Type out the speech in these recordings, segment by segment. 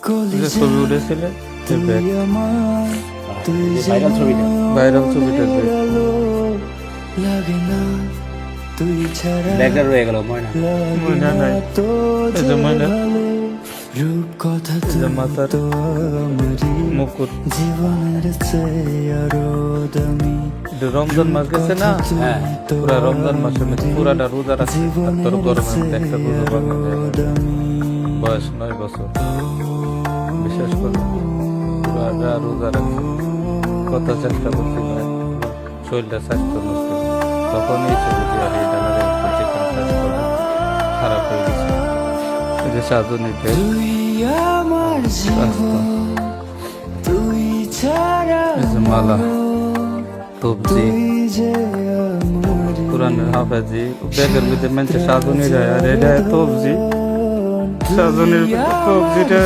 ছবি উঠেছিলে ভাইরাল ছবিটা লাগে না তুই ছাড়া ব্যাগটা রয়ে গেল ময়না ময়না নাই তো এই যে ময়না রূপ কথা এই যে মাথার তো আমারই মুকুট জীবনের চেয়ে আরো দামি এটা রমজান মাস গেছে না হ্যাঁ পুরা রমজান মাসের মধ্যে পুরাটা রোজা রাখছে তোর গরমের মধ্যে একটা রোজা ভাঙা যায় না। বয়স 9 বছর বিশেষ করে পুরাটা রোজা রাখছে কত চেষ্টা করছিল শরীরটা স্বাস্থ্য নষ্ট তখন এই ছবিটি আর এই ডানারে খারাপ হয়ে গেছে এই যে সাধনীতে তুই আমার জীবন তুই ছাড়া এই যে মালা তবজি তুই যে আমার পুরানের হাফেজি ব্যাগের ভিতরে মেনছে সাধনী যায় আর এটা তবজি সাধনীর তবজিটা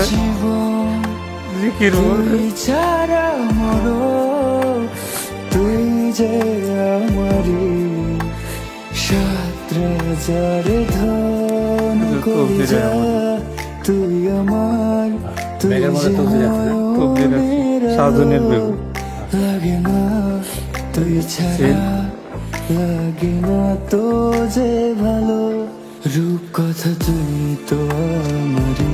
জিকির বলে তুই ছাড়া মরো তুই যে আমারি সাত রাজার ধন করি যা তুই আমার তুই ব্যাগের মধ্যে তবজি রাখছে না? তবজি রাখছে সাধনীর বেগ লাগে না তুই ছাড়া লাগে না তো যে ভালো রূপ কথা তুই তো আমারি